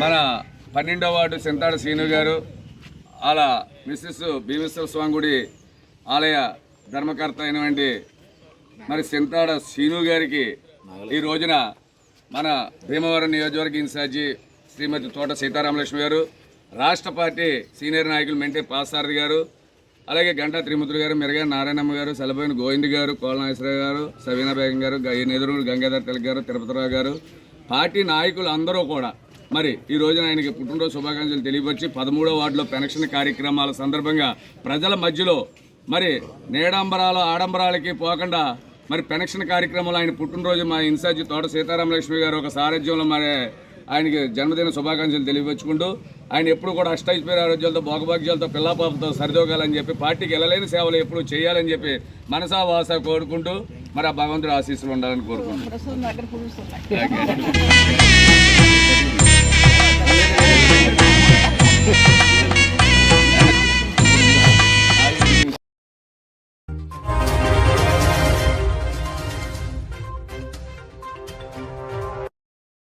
మన 12వ వార్డు సింతాడ శ్రీను గారు అలా మిస్సెస్ భీమేశ్వర స్వామి గుడి ఆలయ ధర్మకర్త అయినటువంటి మరి సింతాడ శ్రీను గారికి ఈ రోజున మన భీమవరం నియోజకవర్గ ఇన్ఛార్జి శ్రీమతి తోట సీతారామలక్ష్మి గారు, రాష్ట్ర పార్టీ సీనియర్ నాయకులు మెంటే పాసారథి గారు, అలాగే గంటా త్రిమూర్తులు గారు, మెరగా నారాయణమ్మ గారు, సెలబోయిన గోవింద్ గారు, కోలనాగేశ్వరరావు గారు, సవీనా బేగం గారు, నెదురు గంగాధర్ తిలక్ గారు, తిరుపతిరావు గారు, పార్టీ నాయకులు అందరూ కూడా మరి ఈ రోజున ఆయనకి పుట్టినరోజు శుభాకాంక్షలు తెలియపరిచి 13వ వార్డులో పెన్షన్ కార్యక్రమాల సందర్భంగా ప్రజల మధ్యలో మరి నేడాంబరాలు ఆడంబరాలకి పోకుండా మరి పెన్షన్ కార్యక్రమంలో ఆయన పుట్టినరోజు మా ఇన్ఛార్జి తోట సీతారామలక్ష్మి గారు ఒక సారథ్యంలో మరి ఆయనకి జన్మదిన శుభాకాంక్షలు తెలియపరుచుకుంటూ ఆయన ఎప్పుడు కూడా అష్టైశ్వర్య ఆరోగ్యాలతో భోగభాగ్యాలతో పిల్లాపాపతో సరిదోగాలని చెప్పి పార్టీకి వెళ్ళలేని సేవలు ఎప్పుడు చేయాలని చెప్పి మనసా వాస కోరుకుంటూ మరి ఆ భగవంతుడి ఆశీస్సులు ఉండాలని కోరుకుంటున్నాను.